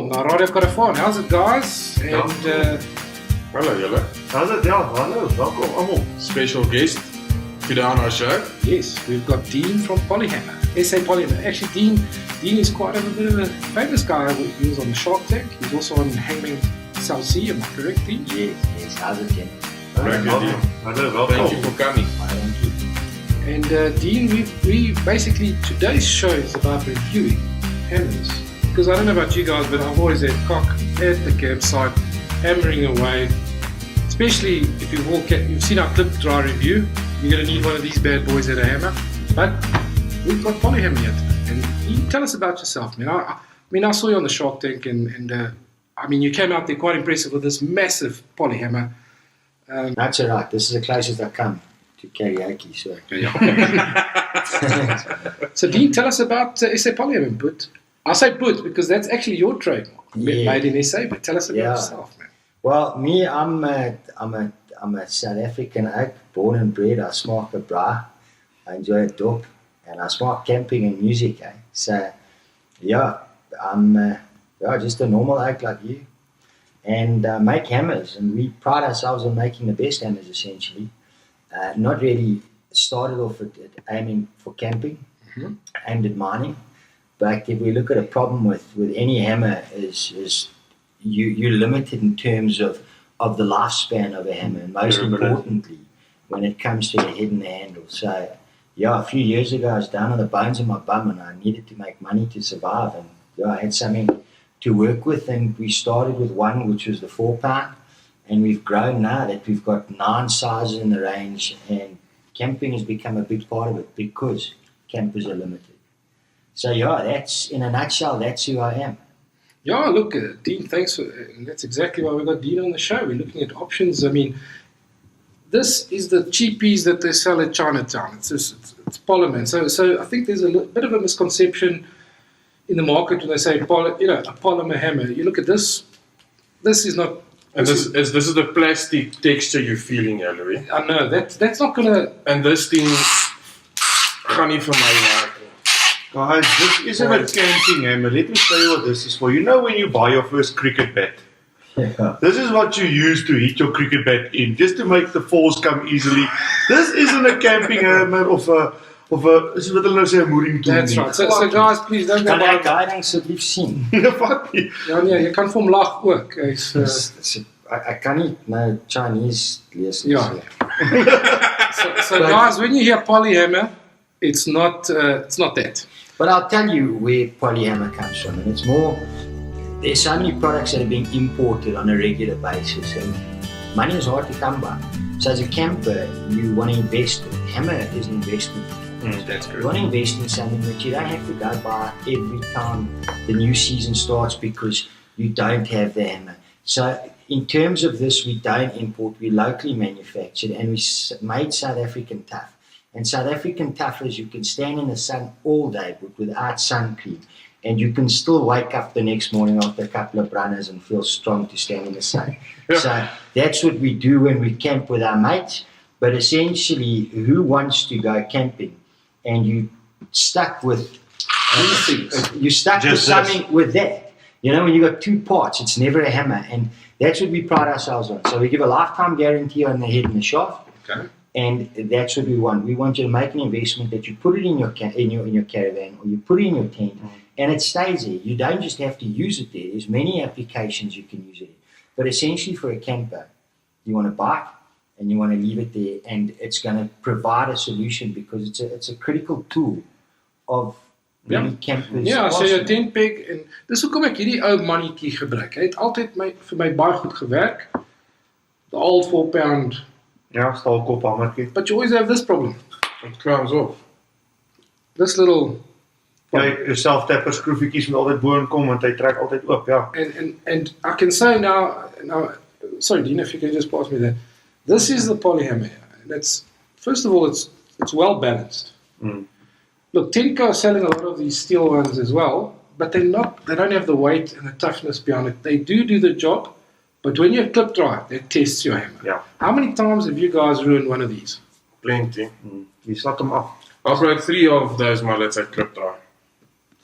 welkom naar Radio Karavaan. How's it, guys? And Hallo julle. How's it? Ja, hallo, welkom allemaal. Special guest today on our show. yes, we've got Dean from Polyhammer, SA Polyhammer. Actually, Dean is quite a bit of a famous guy. He was on Shark Tank. He's also on Hangman South Sea. Am I correct, Dean? Yes, how's it, Jen? Hallo, welkom. Thank you for coming. Thank you. And Dean, we basically, today's show is about reviewing hammers. Because I don't know about you guys, but I've always had cock at the campsite, hammering away. Especially if you've seen our clip dry review, you're going to need one of these bad boys at a hammer. But we've got Polyhammer here today. And you tell us about yourself, man. I saw you on the Shark Tank, and you came out there quite impressive with this massive Polyhammer. That's all right. This is the closest I come to karaoke, so. So Dean, tell us about SA Polyhammer, Put. I say Put because that's actually your trademark, made in SA, but tell us about yourself, man. Well, me, I'm a South African oak, born and bred. I smoke a bra, I enjoy a dope, and I smoke camping and music, eh? So, yeah, I'm just a normal oak like you, and make hammers, and we pride ourselves on making the best hammers, essentially. Not really started off at aiming for camping, aimed at mining, but if we look at a problem with any hammer is you're limited in terms of the lifespan of a hammer, and most importantly, when it comes to the head and the handle. So, yeah, a few years ago, I was down on the bones of my bum, and I needed to make money to survive, and I had something to work with, and we started with one, which was the 4-pound, and we've grown now that we've got 9 sizes in the range, and camping has become a big part of it because campers are limited. So, yeah, that's, in a nutshell, that's who I am. Yeah, look, Dean, thanks. That's exactly why we got Dean on the show. We're looking at options. I mean, this is the cheapies that they sell at Chinatown. It's polymer. So I think there's a bit of a misconception in the market when they say, a polymer hammer. You look at this. This is not. And this is the plastic texture you're feeling, Louis. I know that's not gonna. And this thing, gaan nie vir my werk. Guys, this isn't a camping hammer. Let me tell you what this is for. You know when you buy your first cricket bat? Yeah. This is what you use to hit your cricket bat in, just to make the falls come easily. This isn't a camping hammer of a is wat hulle nou sê 'n mooring tool. That's right. So guys, please don't go Kan by ek guiding asseblief sien? Wat nie? Ja nee, jy kan vir hom lag ook. Hy's Ek kan nie nou Chinese lees nie. Ja. So guys, when you hear Polyhammer, it's not that. But I'll tell you where Polyhammer comes from, and it's more, there's so many products that are being imported on a regular basis, and money is hard to come by. So as a camper, you want to invest. Hammer is an investment. That's You good. want to invest in something that you don't have to go buy every time the new season starts because you don't have the hammer. So in terms of this, we don't import, we locally manufactured, and we made South African tough. And South African tough is you can stand in the sun all day but without sun cream, and you can still wake up the next morning after a couple of runners and feel strong to stand in the sun. So that's what we do when we camp with our mates. But essentially, who wants to go camping and you stuck with These things. you're stuck with something with that? You know, when you got 2 parts, it's never a hammer, and that's what we pride ourselves on. So we give a lifetime guarantee on the head and the shaft. Okay. And that's what we want. We want you to make an investment that you put it in your caravan, or you put it in your tent, and it stays there. You don't just have to use it there. There's many applications you can use it in. But essentially, for a camper, you want to bike and you want to leave it there, and it's going to provide a solution because it's a critical tool of many campers. Ja, as jy jou arsenal. tent peg en dis hoekom ek hierdie ou mannetjie gebruik. Hy het altyd vir my baie goed gewerk. The old 4-pound. Ja, staalkop hammertjie. But you always have this problem. It comes off. This little Jy self-tapper skroefietjies moet altyd bo inkom want hy trek altyd oop, ja. and I can say now sorry Dean, if you can just pass me that. This is the Polyhammer here. And it's first of all it's well balanced. Look, Tenko are selling a lot of these steel ones as well, but they don't have the weight and the toughness behind it. They do the job, but when you clip dry, that tests your hammer. Ja. How many times have you guys ruined one of these? Plenty. Jy slat hom af. I've rode 3 of those mullets at clip dry.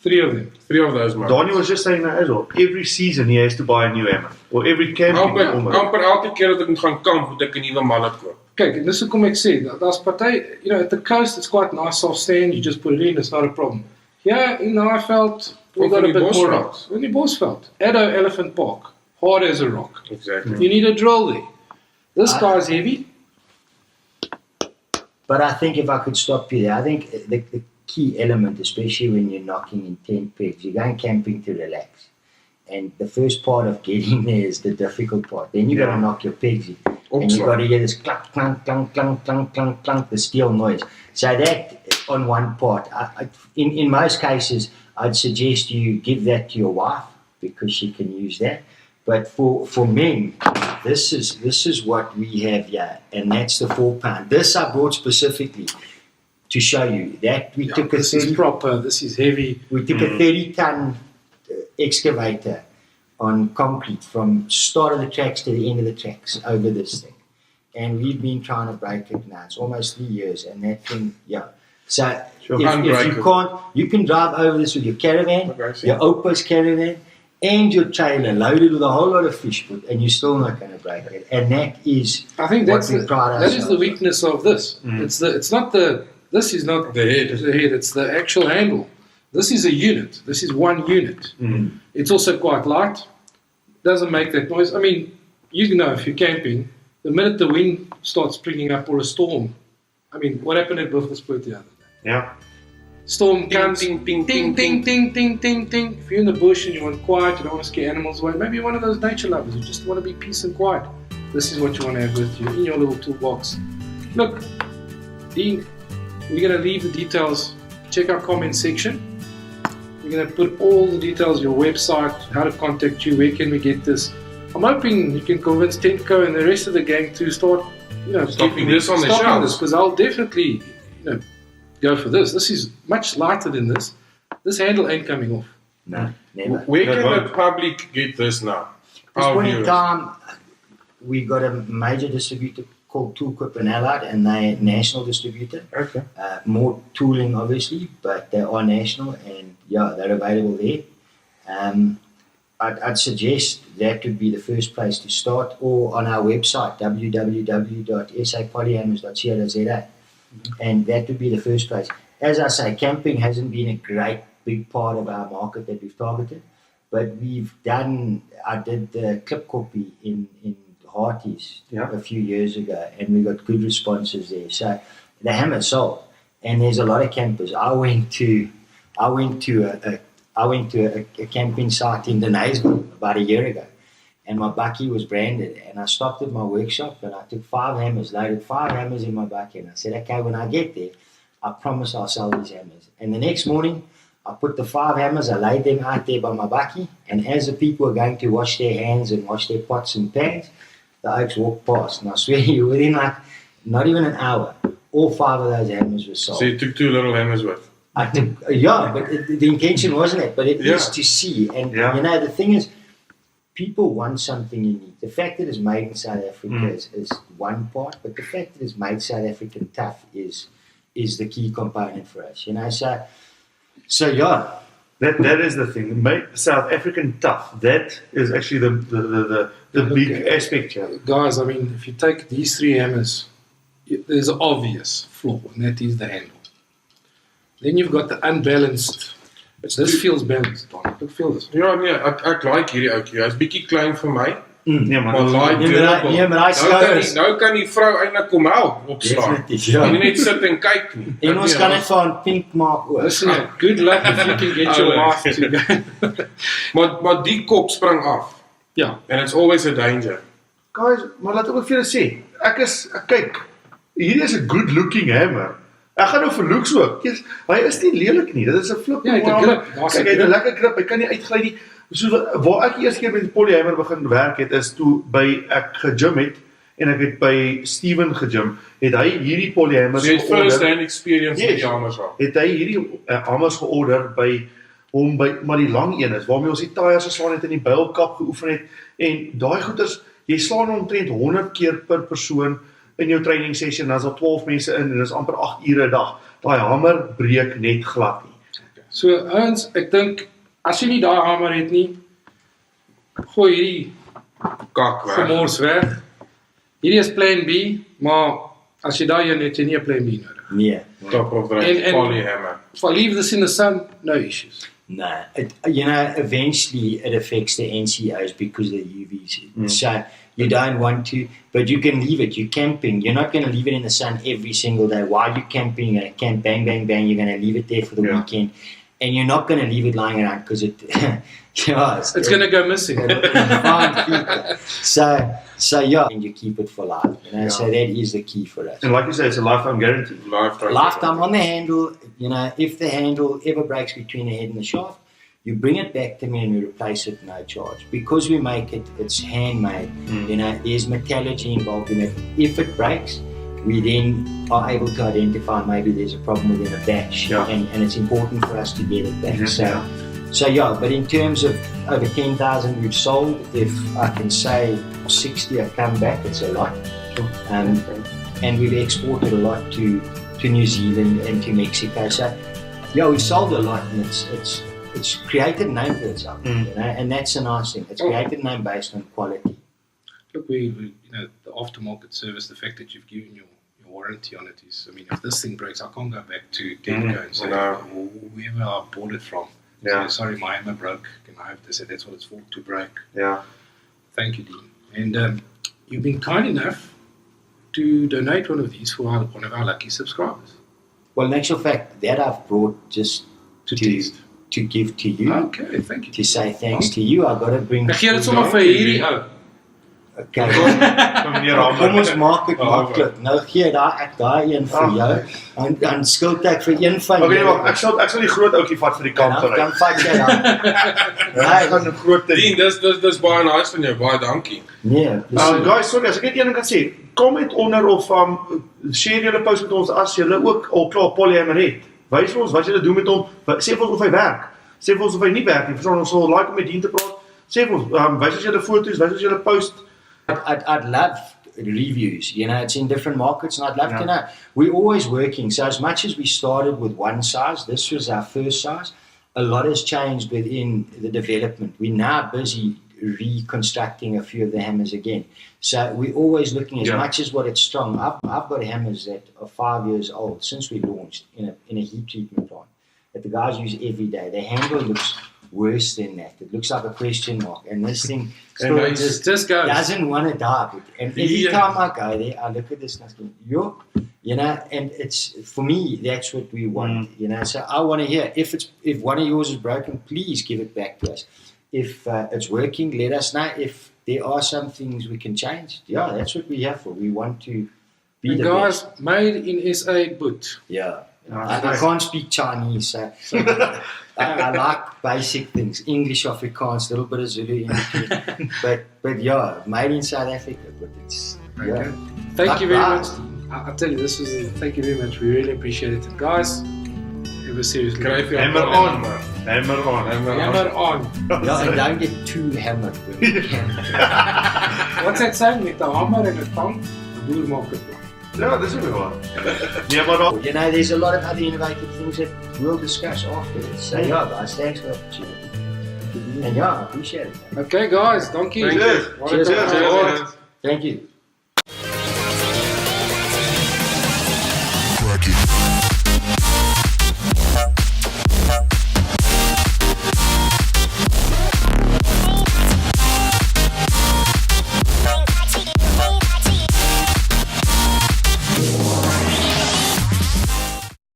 3 of them. 3 of those man. Daniel was just saying that as well. Every season he has to buy a new hammer. Or every camping almost. Amper elke keer dat ek moet gaan kamp, moet ek 'n nuwe mallet koop. Kyk, en dis hoekom ek sê, daar's party, at the coast it's quite nice soft stand, you just put it in, it's not a problem. Yeah, in the Highveld, we got a bit more rocks. In die Bosveld, Addo Elephant Park, hard as a rock. Exactly. You need a drill there. This guy's heavy. But I think if I could stop you there, I think the key element, especially when you're knocking in 10 pegs, you're going camping to relax. And the first part of getting there is the difficult part. Then you got to knock your pegs in. And you got to hear this clunk, clunk, clunk, clunk, clunk, clunk, clunk, the steel noise. So that on one part. In most cases, I'd suggest you give that to your wife because she can use that. But for men, this is what we have here, and that's the 4 pound. This I brought specifically to show you that we took a this is proper. This is heavy. We took a 30-ton excavator on concrete from start of the tracks to the end of the tracks over this thing, and we've been trying to break it now. It's almost 3 years, and that thing, So if you can't, you can drive over this with your caravan, your Opus caravan, and your trailer loaded with a whole lot of fish food, and you're still not going to break it. And that is, I think that is the weakness of this. This is not the head. It's the actual handle. This is a unit. This is one unit. It's also quite light. Doesn't make that noise. I mean, you know, if you're camping, the minute the wind starts springing up or a storm, I mean, what happened at Buffelspoort the other day? Yeah. Storm comes, ting, ting, ting, ting, ting, ting, ting, ting. If you're in the bush and you want quiet, you don't want to scare animals away, maybe you're one of those nature lovers, you just want to be peace and quiet. This is what you want to have with you in your little toolbox. Look, Dean, we're going to leave the details. Check our comment section. We're going to put all the details, your website, how to contact you, where can we get this. I'm hoping you can convince Tentco and the rest of the gang to start, stopping this on the shelves. Because I'll definitely, go for this. This is much lighter than this. This handle ain't coming off. No, never. Where can the public get this now? At this point in time, we got a major distributor called Toolquip and Allied, and they're a national distributor. Okay. More tooling, obviously, but they are national, and they're available there. I'd suggest that would be the first place to start, or on our website, www.sapolyhammers.co.za. And that would be the first place. As I say, camping hasn't been a great big part of our market that we've targeted, but I did the clip copy in Harties a few years ago, and we got good responses there. So the hammer sold, and there's a lot of campers. I went to a camping site in Denysville about a year ago, and my bakkie was branded, and I stopped at my workshop and I took 5 hammers, loaded 5 hammers in my bakkie, and I said, okay, when I get there, I promise I'll sell these hammers. And the next morning, I put the 5 hammers, I laid them out there by my bakkie, and as the people were going to wash their hands and wash their pots and pans, the oaks walked past, and I swear you, within not even an hour, all 5 of those hammers were sold. So you took 2 little hammers with? I took, but the intention wasn't it, but it is to see. And the thing is, people want something unique. The fact that it's made in South Africa is one part, but the fact that it's made South African tough is the key component for us. That is the thing. Make South African tough. That is actually the big aspect here. Guys, I mean, if you take these 3 hammers, there's an obvious flaw, and that is the handle. Then you've got the unbalanced. This feels balanced, Don. Look, feel this. Ja, nee, ek like hierdie ouetjie. Hy's bietjie klein vir my. Maar nou kan die vrou eintlik kom help opslaan. En net sit en kyk nie. En ons kan dit van pink maak ook. Listen, good luck if you can get your wife to go. Maar die kop spring af. Ja. And it's always a danger. Guys, maar laat ek ook vir julle sê, kyk, hierdie is 'n good looking hammer. Ek gaan nou vir looks ook. Hy is nie lelik nie. Dit is 'n flip. Ja, hy het 'n grip. Kyk, hy het 'n lekker grip. Hy kan nie uitgly nie. So waar ek eers keer met die polyhammer begin werk het, is toe ek gegym het en ek het by Steven gegym, het hy hierdie polyhammers georder. So jy het first hand experience met die hammers al. Het hy hierdie hammers georder by hom maar die lang een is waarmee ons die tyres geslaan het in die builkap geoefen het, en daai goeters, jy slaan omtrent 100 keer per persoon in jou training sessie, en dan is daar 12 mense in, en dis amper 8 ure 'n dag. Daai hamer breek net glad nie. So ouens, ek dink as jy nie daai hamer het nie, gooi hierdie Kak weg. gemors weg. Hierdie is plan B, maar as jy daai een het, jy nie 'n plan B nodig. Nee. Top of the And- Polyhammer. If I leave this in the sun, no issues. No, eventually it affects the NCOs because of the UVs. So you don't want to, but you can leave it. You're camping. You're not going to leave it in the sun every single day. While you're camping, you're going to camp, bang, bang, bang. You're going to leave it there for the weekend. And you're not going to leave it lying around because it, It's going to go missing. So yeah, and you keep it for life. So that is the key for us. And like you say, it's a lifetime guarantee. Lifetime on the handle, if the handle ever breaks between the head and the shaft, you bring it back to me and we replace it no charge. Because we make it, it's handmade, there's metallurgy involved in it. If it breaks, we then are able to identify maybe there's a problem within a batch, and it's important for us to get it back. So yeah, but in terms of over 10,000 we've sold, if I can say 60 have come back, it's a lot. And we've exported a lot to New Zealand and to Mexico. So yeah, we've sold a lot, and it's created a name for itself, and that's a nice thing. It's created a name based on quality. Look, we the aftermarket service, the fact that you've given your warranty on it is, I mean, if this thing breaks, I can't go back to Denko and say, whoever I bought it from, say, sorry, my hammer broke. I hope they said that's what it's for, to break. Yeah. Thank you, Dean. And you've been kind enough to donate one of these for one of our lucky subscribers. Well, in actual fact, that I've brought just to test. To give to you. Okay, thank you. To say thanks to you. I got to bring. Ek gee dit sommer vir hierdie ou. Okay. Kom ons maak dit maklik. Nou gee daai een vir jou en dan skuld ek vir een van jou. Ek sal die groot ouetjie vat vir die kamp toe. Dan vat jy dan. Hy gaan 'n groot ding. Dis baie nice van jou. Baie dankie. Nee. Guys, sorry as ek net een ding kan sê. Comment onder of share julle post met ons as julle ook al klaar Polyhammer het. Wys vir ons wat julle doen met hom. Sê vir ons of hy werk. Sê vir ons of hy nie werk nie. Ons sal like om met Dean te praat. Sê vir ons, wys ons julle foto's, wys ons julle post. I'd love reviews. It's in different markets, and I'd love to know. We're always working. So as much as we started with one size, this was our first size. A lot has changed within the development. We're now busy reconstructing a few of the hammers again. So we're always looking, as much as what it's strong. I've got hammers that are 5 years old since we launched in a heat treatment plant that the guys use every day. The handle looks worse than that. It looks like a question mark, and this thing still just doesn't want to die. And every time I go there, I look at this and I go, and it's, for me, that's what we want. So I want to hear if one of yours is broken, please give it back to us. If it's working, let us know. If there are some things we can change, that's what we're here for. We want to be the guys, best. Made in SA boot. I can't speak Chinese, so I like basic things. English, Afrikaans, a little bit of Zulu in between. But made in South Africa. But it's Thank you very much. I tell you, thank you very much. We really appreciate it, guys. Ever seriously. Hammer on. Hammer on. And don't get too hammered. What's that saying? Met 'n hamer en 'n tang, 'n boer maak dit klaar. Ja, dis ook waar. There's a lot of other innovative things that we'll discuss after this. So guys, thanks for the opportunity. And I appreciate it. Okay guys, dankie. Cheers. Thank you.